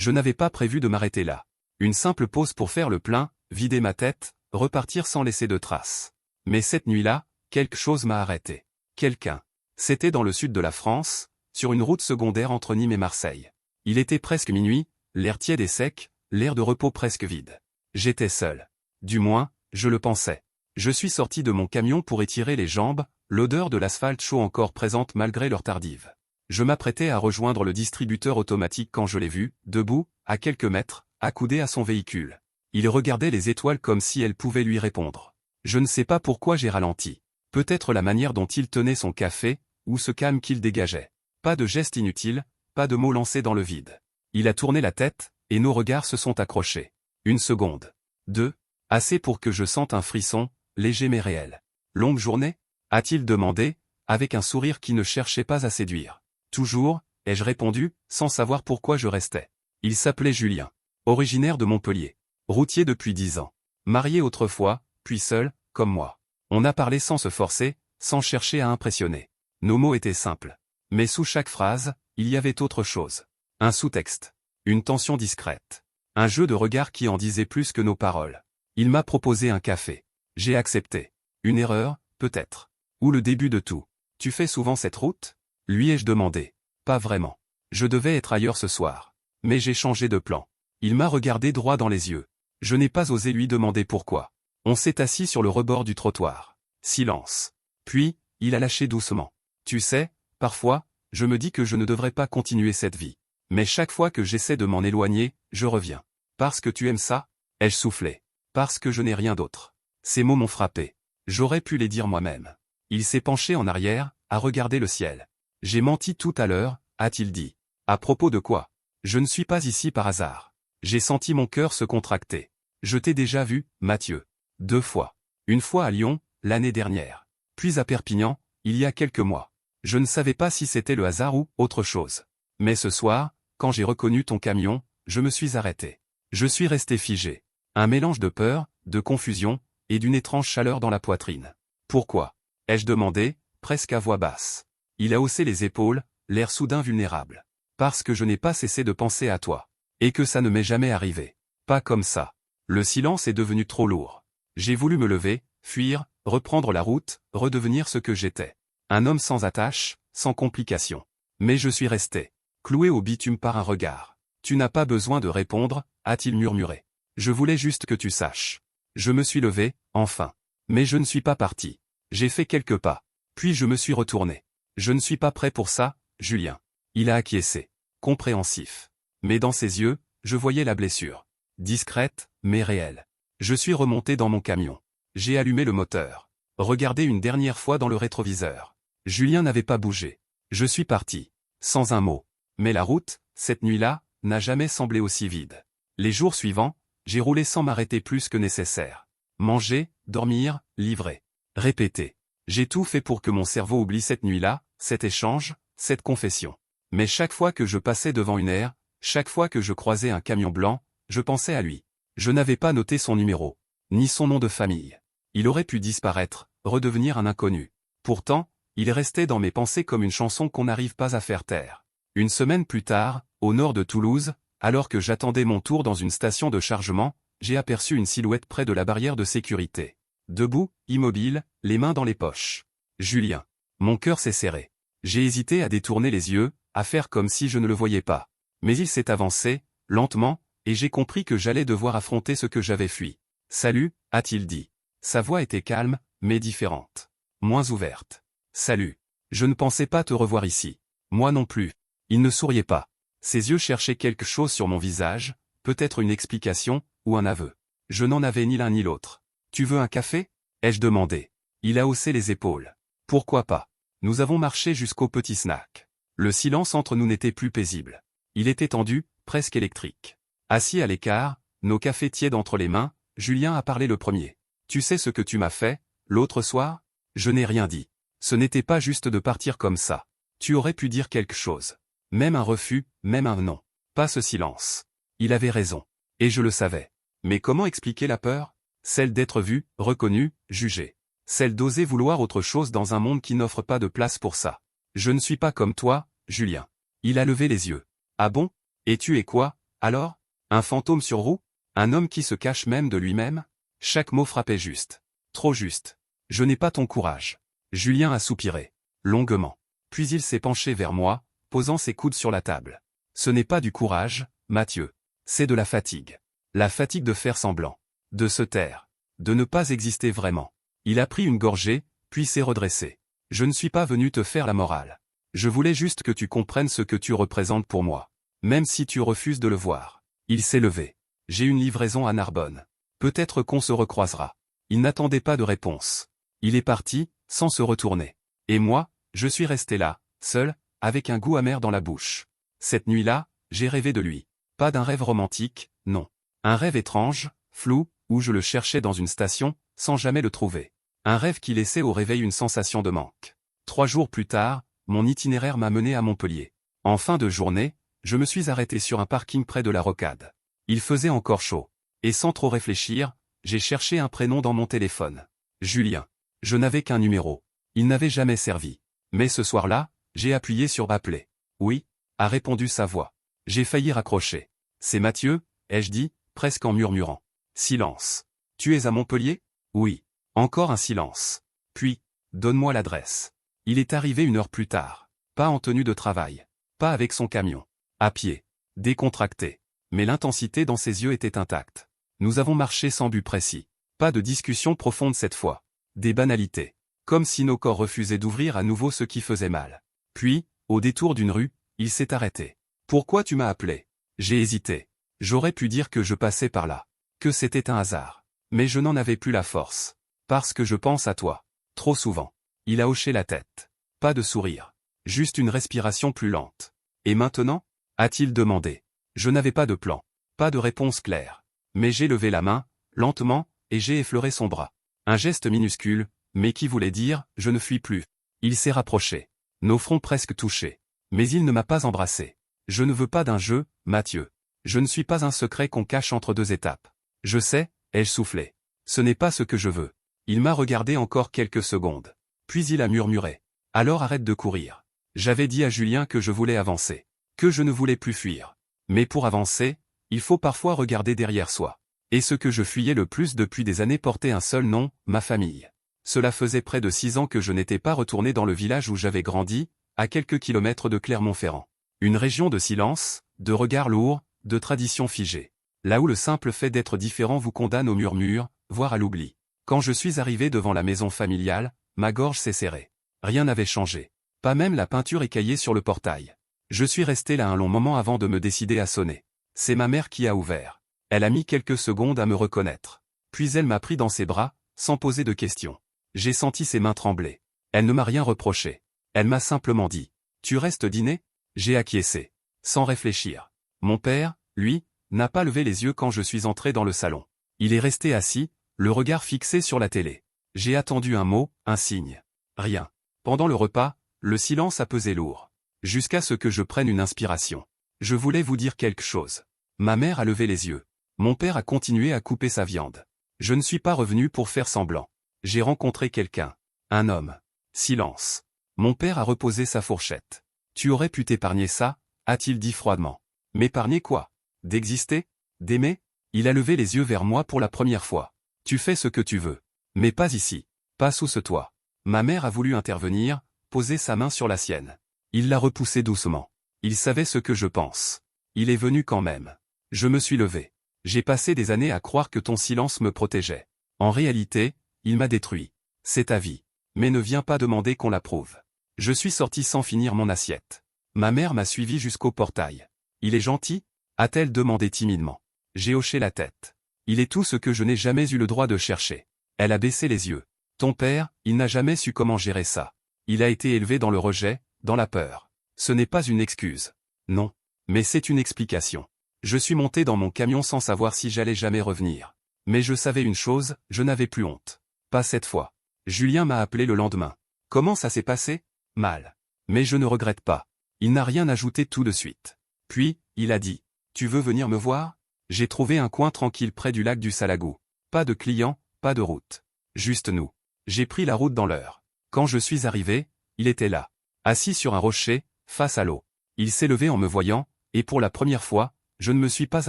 Je n'avais pas prévu de m'arrêter là. Une simple pause pour faire le plein, vider ma tête, repartir sans laisser de traces. Mais cette nuit-là, quelque chose m'a arrêté. Quelqu'un. C'était dans le sud de la France, sur une route secondaire entre Nîmes et Marseille. Il était presque minuit, l'air tiède et sec, l'air de repos presque vide. J'étais seul. Du moins, je le pensais. Je suis sorti de mon camion pour étirer les jambes, l'odeur de l'asphalte chaud encore présente malgré l'heure tardive. Je m'apprêtais à rejoindre le distributeur automatique quand je l'ai vu, debout, à quelques mètres, accoudé à son véhicule. Il regardait les étoiles comme si elles pouvaient lui répondre. Je ne sais pas pourquoi j'ai ralenti. Peut-être la manière dont il tenait son café, ou ce calme qu'il dégageait. Pas de geste inutile, pas de mots lancés dans le vide. Il a tourné la tête, et nos regards se sont accrochés. Une seconde. Deux. Assez pour que je sente un frisson, léger mais réel. Longue journée ? A-t-il demandé, avec un sourire qui ne cherchait pas à séduire. Toujours, ai-je répondu, sans savoir pourquoi je restais. Il s'appelait Julien. Originaire de Montpellier. Routier depuis 10 ans. Marié autrefois, puis seul, comme moi. On a parlé sans se forcer, sans chercher à impressionner. Nos mots étaient simples. Mais sous chaque phrase, il y avait autre chose. Un sous-texte. Une tension discrète. Un jeu de regards qui en disait plus que nos paroles. Il m'a proposé un café. J'ai accepté. Une erreur, peut-être. Ou le début de tout. Tu fais souvent cette route ? Lui ai-je demandé. Pas vraiment. Je devais être ailleurs ce soir. Mais j'ai changé de plan. Il m'a regardé droit dans les yeux. Je n'ai pas osé lui demander pourquoi. On s'est assis sur le rebord du trottoir. Silence. Puis, il a lâché doucement. Tu sais, parfois, je me dis que je ne devrais pas continuer cette vie. Mais chaque fois que j'essaie de m'en éloigner, je reviens. Parce que tu aimes ça ? Ai-je soufflé. Parce que je n'ai rien d'autre. Ces mots m'ont frappé. J'aurais pu les dire moi-même. Il s'est penché en arrière, à regarder le ciel. J'ai menti tout à l'heure, a-t-il dit. À propos de quoi ? Je ne suis pas ici par hasard. J'ai senti mon cœur se contracter. Je t'ai déjà vu, Mathieu. 2 fois. Une fois à Lyon, l'année dernière. Puis à Perpignan, il y a quelques mois. Je ne savais pas si c'était le hasard ou autre chose. Mais ce soir, quand j'ai reconnu ton camion, je me suis arrêté. Je suis resté figé. Un mélange de peur, de confusion, et d'une étrange chaleur dans la poitrine. Pourquoi ? Ai-je demandé, presque à voix basse. Il a haussé les épaules, l'air soudain vulnérable. Parce que je n'ai pas cessé de penser à toi. Et que ça ne m'est jamais arrivé. Pas comme ça. Le silence est devenu trop lourd. J'ai voulu me lever, fuir, reprendre la route, redevenir ce que j'étais. Un homme sans attache, sans complications. Mais je suis resté. Cloué au bitume par un regard. Tu n'as pas besoin de répondre, a-t-il murmuré. Je voulais juste que tu saches. Je me suis levé, enfin. Mais je ne suis pas parti. J'ai fait quelques pas. Puis je me suis retourné. Je ne suis pas prêt pour ça, Julien. Il a acquiescé. Compréhensif. Mais dans ses yeux, je voyais la blessure. Discrète, mais réelle. Je suis remonté dans mon camion. J'ai allumé le moteur. Regardé une dernière fois dans le rétroviseur. Julien n'avait pas bougé. Je suis parti. Sans un mot. Mais la route, cette nuit-là, n'a jamais semblé aussi vide. Les jours suivants, j'ai roulé sans m'arrêter plus que nécessaire. Manger, dormir, livrer. Répéter. J'ai tout fait pour que mon cerveau oublie cette nuit-là, cet échange, cette confession. Mais chaque fois que je passais devant une aire, chaque fois que je croisais un camion blanc, je pensais à lui. Je n'avais pas noté son numéro, ni son nom de famille. Il aurait pu disparaître, redevenir un inconnu. Pourtant, il restait dans mes pensées comme une chanson qu'on n'arrive pas à faire taire. Une semaine plus tard, au nord de Toulouse, alors que j'attendais mon tour dans une station de chargement, j'ai aperçu une silhouette près de la barrière de sécurité. Debout, immobile, les mains dans les poches. Julien. Mon cœur s'est serré. J'ai hésité à détourner les yeux, à faire comme si je ne le voyais pas. Mais il s'est avancé, lentement, et j'ai compris que j'allais devoir affronter ce que j'avais fui. « Salut », a-t-il dit. Sa voix était calme, mais différente. Moins ouverte. « Salut. Je ne pensais pas te revoir ici. Moi non plus. » Il ne souriait pas. Ses yeux cherchaient quelque chose sur mon visage, peut-être une explication, ou un aveu. Je n'en avais ni l'un ni l'autre. « Tu veux un café ?» ai-je demandé. Il a haussé les épaules. « Pourquoi pas ?» Nous avons marché jusqu'au petit snack. Le silence entre nous n'était plus paisible. Il était tendu, presque électrique. Assis à l'écart, nos cafés tièdes entre les mains, Julien a parlé le premier. « Tu sais ce que tu m'as fait, l'autre soir ?» Je n'ai rien dit. Ce n'était pas juste de partir comme ça. Tu aurais pu dire quelque chose. Même un refus, même un non. Pas ce silence. Il avait raison. Et je le savais. Mais comment expliquer la peur ? Celle d'être vu, reconnu, jugé. Celle d'oser vouloir autre chose dans un monde qui n'offre pas de place pour ça. Je ne suis pas comme toi, Julien. Il a levé les yeux. Ah bon ? Et tu es quoi ? Alors? Un fantôme sur roue? Un homme qui se cache même de lui-même? Chaque mot frappait juste. Trop juste. Je n'ai pas ton courage. Julien a soupiré. Longuement. Puis il s'est penché vers moi, posant ses coudes sur la table. Ce n'est pas du courage, Mathieu. C'est de la fatigue. La fatigue de faire semblant. De se taire. De ne pas exister vraiment. Il a pris une gorgée, puis s'est redressé. Je ne suis pas venu te faire la morale. Je voulais juste que tu comprennes ce que tu représentes pour moi. Même si tu refuses de le voir. Il s'est levé. J'ai une livraison à Narbonne. Peut-être qu'on se recroisera. Il n'attendait pas de réponse. Il est parti, sans se retourner. Et moi, je suis resté là, seul, avec un goût amer dans la bouche. Cette nuit-là, j'ai rêvé de lui. Pas d'un rêve romantique, non. Un rêve étrange, flou, où je le cherchais dans une station, sans jamais le trouver. Un rêve qui laissait au réveil une sensation de manque. 3 jours plus tard, mon itinéraire m'a mené à Montpellier. En fin de journée, je me suis arrêté sur un parking près de la Rocade. Il faisait encore chaud. Et sans trop réfléchir, j'ai cherché un prénom dans mon téléphone. Julien. Je n'avais qu'un numéro. Il n'avait jamais servi. Mais ce soir-là, j'ai appuyé sur appeler. Oui, a répondu sa voix. J'ai failli raccrocher. C'est Mathieu, ai-je dit, presque en murmurant. Silence. Tu es à Montpellier? Oui. Encore un silence. Puis, donne-moi l'adresse. Il est arrivé 1 heure plus tard. Pas en tenue de travail. Pas avec son camion. À pied. Décontracté. Mais l'intensité dans ses yeux était intacte. Nous avons marché sans but précis. Pas de discussion profonde cette fois. Des banalités. Comme si nos corps refusaient d'ouvrir à nouveau ce qui faisait mal. Puis, au détour d'une rue, il s'est arrêté. Pourquoi tu m'as appelé? J'ai hésité. J'aurais pu dire que je passais par là. Que c'était un hasard. Mais je n'en avais plus la force. Parce que je pense à toi. Trop souvent. Il a hoché la tête. Pas de sourire. Juste une respiration plus lente. Et maintenant? A-t-il demandé. Je n'avais pas de plan. Pas de réponse claire. Mais j'ai levé la main, lentement, et j'ai effleuré son bras. Un geste minuscule, mais qui voulait dire « je ne fuis plus ». Il s'est rapproché. Nos fronts presque touchés. Mais il ne m'a pas embrassé. Je ne veux pas d'un jeu, Mathieu. Je ne suis pas un secret qu'on cache entre 2 étapes. Je sais, ai-je soufflé. Ce n'est pas ce que je veux. Il m'a regardé encore quelques secondes. Puis il a murmuré. Alors arrête de courir. J'avais dit à Julien que je voulais avancer. Que je ne voulais plus fuir. Mais pour avancer, il faut parfois regarder derrière soi. Et ce que je fuyais le plus depuis des années portait un seul nom, ma famille. Cela faisait près de 6 ans que je n'étais pas retourné dans le village où j'avais grandi, à quelques kilomètres de Clermont-Ferrand. Une région de silence, de regards lourds, de traditions figées. Là où le simple fait d'être différent vous condamne au murmure, voire à l'oubli. Quand je suis arrivé devant la maison familiale, ma gorge s'est serrée. Rien n'avait changé. Pas même la peinture écaillée sur le portail. Je suis resté là un long moment avant de me décider à sonner. C'est ma mère qui a ouvert. Elle a mis quelques secondes à me reconnaître. Puis elle m'a pris dans ses bras, sans poser de questions. J'ai senti ses mains trembler. Elle ne m'a rien reproché. Elle m'a simplement dit « Tu restes dîner ?» J'ai acquiescé. Sans réfléchir. Mon père, lui, n'a pas levé les yeux quand je suis entré dans le salon. Il est resté assis, le regard fixé sur la télé. J'ai attendu un mot, un signe. Rien. Pendant le repas, le silence a pesé lourd. Jusqu'à ce que je prenne une inspiration. Je voulais vous dire quelque chose. Ma mère a levé les yeux. Mon père a continué à couper sa viande. Je ne suis pas revenu pour faire semblant. J'ai rencontré quelqu'un. Un homme. Silence. Mon père a reposé sa fourchette. Tu aurais pu t'épargner ça, a-t-il dit froidement. M'épargner quoi? D'exister? D'aimer? Il a levé les yeux vers moi pour la première fois. Tu fais ce que tu veux. Mais pas ici. Pas sous ce toit. Ma mère a voulu intervenir, poser sa main sur la sienne. Il l'a repoussé doucement. Il savait ce que je pense. Il est venu quand même. Je me suis levé. J'ai passé des années à croire que ton silence me protégeait. En réalité, il m'a détruit. C'est ta vie. Mais ne viens pas demander qu'on l'approuve. Je suis sorti sans finir mon assiette. Ma mère m'a suivi jusqu'au portail. Il est gentil? A-t-elle demandé timidement. J'ai hoché la tête. Il est tout ce que je n'ai jamais eu le droit de chercher. Elle a baissé les yeux. Ton père, il n'a jamais su comment gérer ça. Il a été élevé dans le rejet, dans la peur. Ce n'est pas une excuse. Non. Mais c'est une explication. Je suis monté dans mon camion sans savoir si j'allais jamais revenir. Mais je savais une chose, je n'avais plus honte. Pas cette fois. Julien m'a appelé le lendemain. Comment ça s'est passé? Mal. Mais je ne regrette pas. Il n'a rien ajouté tout de suite. Puis, il a dit. Tu veux venir me voir? J'ai trouvé un coin tranquille près du lac du Salagou. Pas de clients, pas de route. Juste nous. J'ai pris la route dans l'heure. Quand je suis arrivé, il était là. Assis sur un rocher, face à l'eau. Il s'est levé en me voyant, et pour la première fois, Je ne me suis pas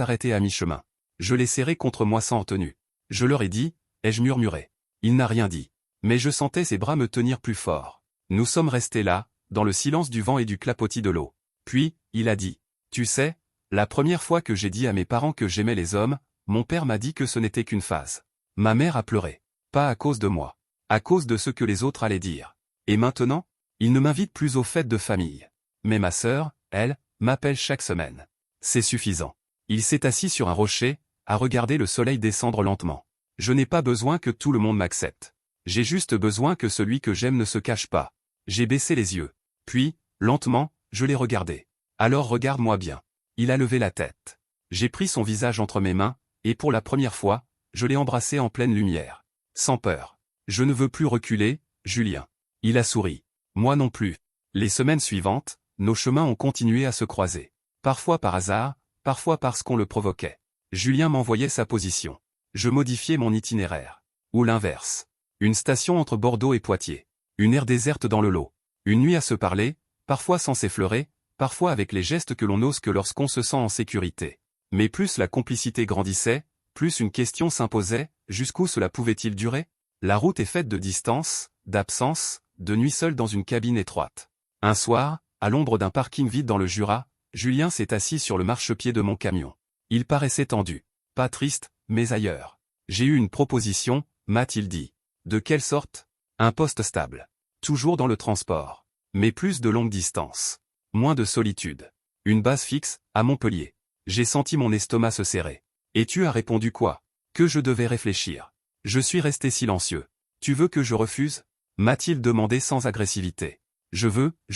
arrêté à mi-chemin. Je l'ai serré contre moi sans tenue. Je leur ai dit, ai-je murmuré. Il n'a rien dit. Mais je sentais ses bras me tenir plus fort. Nous sommes restés là, dans le silence du vent et du clapotis de l'eau. Puis, il a dit, tu sais, la première fois que j'ai dit à mes parents que j'aimais les hommes, mon père m'a dit que ce n'était qu'une phase. Ma mère a pleuré. Pas à cause de moi. À cause de ce que les autres allaient dire. Et maintenant, il ne m'invite plus aux fêtes de famille. Mais ma sœur, elle, m'appelle chaque semaine. C'est suffisant. Il s'est assis sur un rocher, à regarder le soleil descendre lentement. Je n'ai pas besoin que tout le monde m'accepte. J'ai juste besoin que celui que j'aime ne se cache pas. J'ai baissé les yeux. Puis, lentement, je l'ai regardé. Alors regarde-moi bien. Il a levé la tête. J'ai pris son visage entre mes mains, et pour la première fois, je l'ai embrassé en pleine lumière. Sans peur. Je ne veux plus reculer, Julien. Il a souri. Moi non plus. Les semaines suivantes, nos chemins ont continué à se croiser. Parfois par hasard, parfois parce qu'on le provoquait. Julien m'envoyait sa position. Je modifiais mon itinéraire. Ou l'inverse. Une station entre Bordeaux et Poitiers. Une aire déserte dans le lot. Une nuit à se parler, parfois sans s'effleurer, parfois avec les gestes que l'on n'ose que lorsqu'on se sent en sécurité. Mais plus la complicité grandissait, plus une question s'imposait, jusqu'où cela pouvait-il durer? La route est faite de distance, d'absence, de nuit seule dans une cabine étroite. Un soir, à l'ombre d'un parking vide dans le Jura, Julien s'est assis sur le marchepied de mon camion. Il paraissait tendu. Pas triste, mais ailleurs. J'ai eu une proposition, m'a-t-il dit. De quelle sorte? Un poste stable. Toujours dans le transport. Mais plus de longue distance. Moins de solitude. Une base fixe, à Montpellier. J'ai senti mon estomac se serrer. Et tu as répondu quoi? Que je devais réfléchir. Je suis resté silencieux. Tu veux que je refuse? M'a-t-il demandé sans agressivité. Je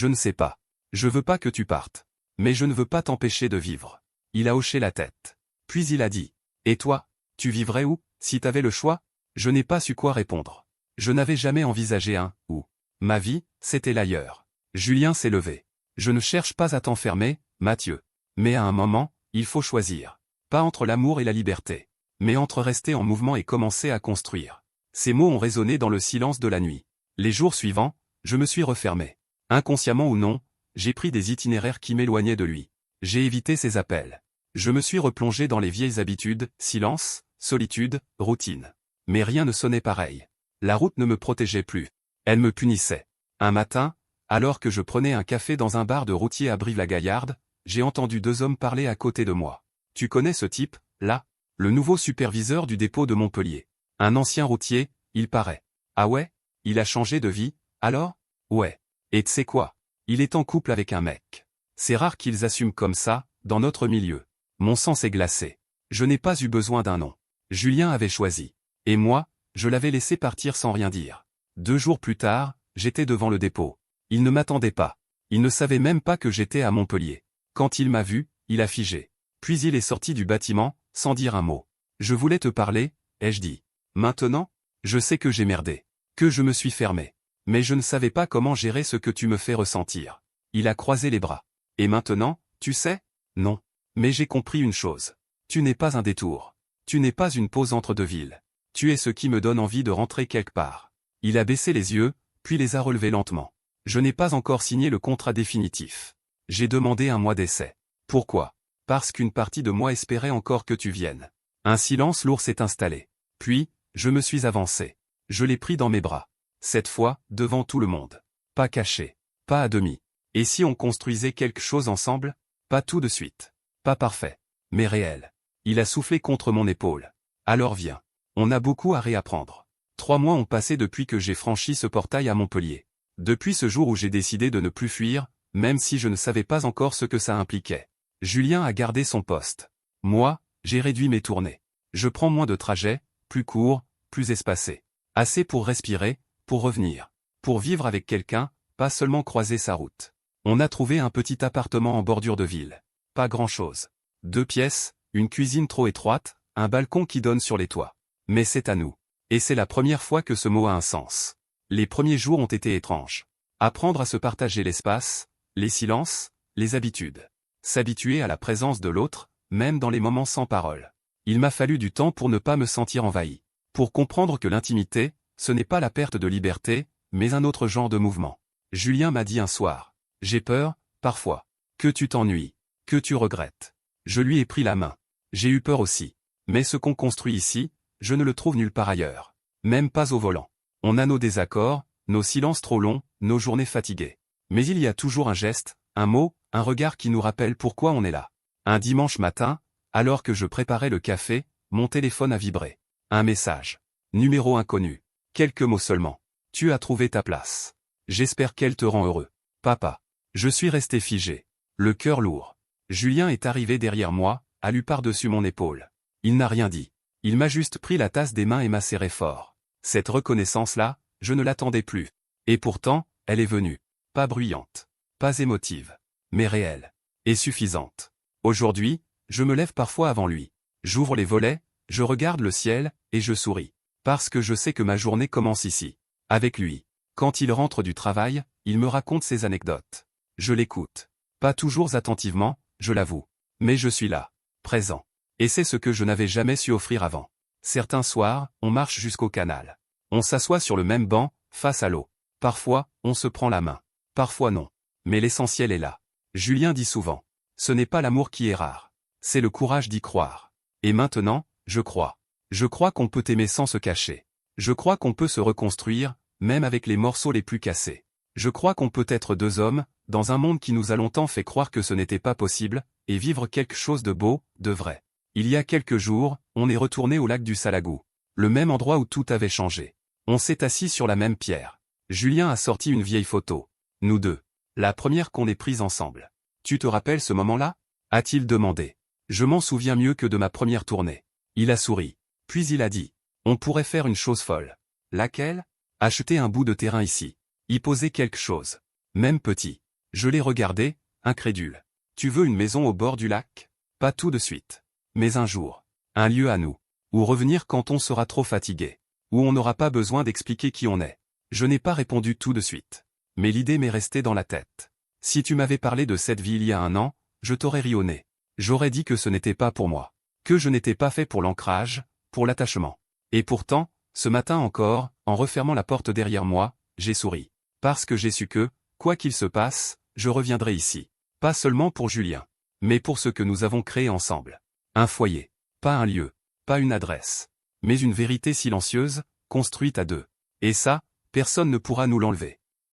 ne sais pas. Je veux pas que tu partes. Mais je ne veux pas t'empêcher de vivre. Il a hoché la tête. Puis il a dit. Et toi, tu vivrais où, si t'avais le choix? Je n'ai pas su quoi répondre. Je n'avais jamais envisagé un « où ». Ma vie, c'était l'ailleurs. Julien s'est levé. Je ne cherche pas à t'enfermer, Mathieu. Mais à un moment, il faut choisir. Pas entre l'amour et la liberté. Mais entre rester en mouvement et commencer à construire. Ces mots ont résonné dans le silence de la nuit. Les jours suivants, je me suis refermé. Inconsciemment ou non, j'ai pris des itinéraires qui m'éloignaient de lui. J'ai évité ses appels. Je me suis replongé dans les vieilles habitudes, silence, solitude, routine. Mais rien ne sonnait pareil. La route ne me protégeait plus. Elle me punissait. Un matin, alors que je prenais un café dans un bar de routier à Brive-la-Gaillarde, j'ai entendu deux hommes parler à côté de moi. Tu connais ce type, là? Le nouveau superviseur du dépôt de Montpellier. Un ancien routier, il paraît. Ah ouais? Il a changé de vie, alors? Ouais. Et tu sais quoi? Il est en couple avec un mec. C'est rare qu'ils assument comme ça, dans notre milieu. Mon sang s'est glacé. Je n'ai pas eu besoin d'un nom. Julien avait choisi. Et moi, je l'avais laissé partir sans rien dire. 2 jours plus tard, j'étais devant le dépôt. Il ne m'attendait pas. Il ne savait même pas que j'étais à Montpellier. Quand il m'a vu, il a figé. Puis il est sorti du bâtiment, sans dire un mot. Je voulais te parler, ai-je dit. Maintenant, je sais que j'ai merdé. Que je me suis fermé. Mais je ne savais pas comment gérer ce que tu me fais ressentir. Il a croisé les bras. Et maintenant, tu sais? Non. Mais j'ai compris une chose. Tu n'es pas un détour. Tu n'es pas une pause entre deux villes. Tu es ce qui me donne envie de rentrer quelque part. Il a baissé les yeux, puis les a relevés lentement. Je n'ai pas encore signé le contrat définitif. J'ai demandé un mois d'essai. Pourquoi? Parce qu'une partie de moi espérait encore que tu viennes. Un silence lourd s'est installé. Puis, je me suis avancé. Je l'ai pris dans mes bras. Cette fois, devant tout le monde. Pas caché. Pas à demi. Et si on construisait quelque chose ensemble? Pas tout de suite. Pas parfait. Mais réel. Il a soufflé contre mon épaule. Alors viens. On a beaucoup à réapprendre. 3 mois ont passé depuis que j'ai franchi ce portail à Montpellier. Depuis ce jour où j'ai décidé de ne plus fuir, même si je ne savais pas encore ce que ça impliquait. Julien a gardé son poste. Moi, j'ai réduit mes tournées. Je prends moins de trajets, plus courts, plus espacés. Assez pour respirer, pour revenir. Pour vivre avec quelqu'un, pas seulement croiser sa route. On a trouvé un petit appartement en bordure de ville. Pas grand-chose. 2 pièces, une cuisine trop étroite, un balcon qui donne sur les toits. Mais c'est à nous. Et c'est la première fois que ce mot a un sens. Les premiers jours ont été étranges. Apprendre à se partager l'espace, les silences, les habitudes. S'habituer à la présence de l'autre, même dans les moments sans parole. Il m'a fallu du temps pour ne pas me sentir envahi. Pour comprendre que l'intimité, ce n'est pas la perte de liberté, mais un autre genre de mouvement. Julien m'a dit un soir. J'ai peur, parfois. Que tu t'ennuies. Que tu regrettes. Je lui ai pris la main. J'ai eu peur aussi. Mais ce qu'on construit ici, je ne le trouve nulle part ailleurs. Même pas au volant. On a nos désaccords, nos silences trop longs, nos journées fatiguées. Mais il y a toujours un geste, un mot, un regard qui nous rappelle pourquoi on est là. Un dimanche matin, alors que je préparais le café, mon téléphone a vibré. Un message. Numéro inconnu. Quelques mots seulement. Tu as trouvé ta place. J'espère qu'elle te rend heureux. Papa. Je suis resté figé. Le cœur lourd. Julien est arrivé derrière moi, a lu par-dessus mon épaule. Il n'a rien dit. Il m'a juste pris la tasse des mains et m'a serré fort. Cette reconnaissance-là, je ne l'attendais plus. Et pourtant, elle est venue. Pas bruyante. Pas émotive. Mais réelle. Et suffisante. Aujourd'hui, je me lève parfois avant lui. J'ouvre les volets, je regarde le ciel, et je souris. Parce que je sais que ma journée commence ici. Avec lui. Quand il rentre du travail, il me raconte ses anecdotes. Je l'écoute. Pas toujours attentivement, je l'avoue. Mais je suis là. Présent. Et c'est ce que je n'avais jamais su offrir avant. Certains soirs, on marche jusqu'au canal. On s'assoit sur le même banc, face à l'eau. Parfois, on se prend la main. Parfois non. Mais l'essentiel est là. Julien dit souvent. Ce n'est pas l'amour qui est rare. C'est le courage d'y croire. Et maintenant, je crois. Je crois qu'on peut aimer sans se cacher. Je crois qu'on peut se reconstruire, même avec les morceaux les plus cassés. Je crois qu'on peut être deux hommes, dans un monde qui nous a longtemps fait croire que ce n'était pas possible, et vivre quelque chose de beau, de vrai. Il y a quelques jours, on est retourné au lac du Salagou. Le même endroit où tout avait changé. On s'est assis sur la même pierre. Julien a sorti une vieille photo. Nous deux. La première qu'on ait prise ensemble. Tu te rappelles ce moment-là? A-t-il demandé. Je m'en souviens mieux que de ma première tournée. Il a souri. Puis il a dit. On pourrait faire une chose folle. Laquelle? Acheter un bout de terrain ici. Y poser quelque chose. Même petit. Je l'ai regardé, incrédule. Tu veux une maison au bord du lac? Pas tout de suite. Mais un jour. Un lieu à nous. Où revenir quand on sera trop fatigué. Où on n'aura pas besoin d'expliquer qui on est. Je n'ai pas répondu tout de suite. Mais l'idée m'est restée dans la tête. Si tu m'avais parlé de cette vie il y a un an, je t'aurais ri au nez. J'aurais dit que ce n'était pas pour moi. Que je n'étais pas fait pour l'ancrage, pour l'attachement. Et pourtant, ce matin encore, en refermant la porte derrière moi, j'ai souri. Parce que j'ai su que, quoi qu'il se passe, je reviendrai ici. Pas seulement pour Julien. Mais pour ce que nous avons créé ensemble. Un foyer. Pas un lieu. Pas une adresse. Mais une vérité silencieuse, construite à deux. Et ça, personne ne pourra nous l'enlever.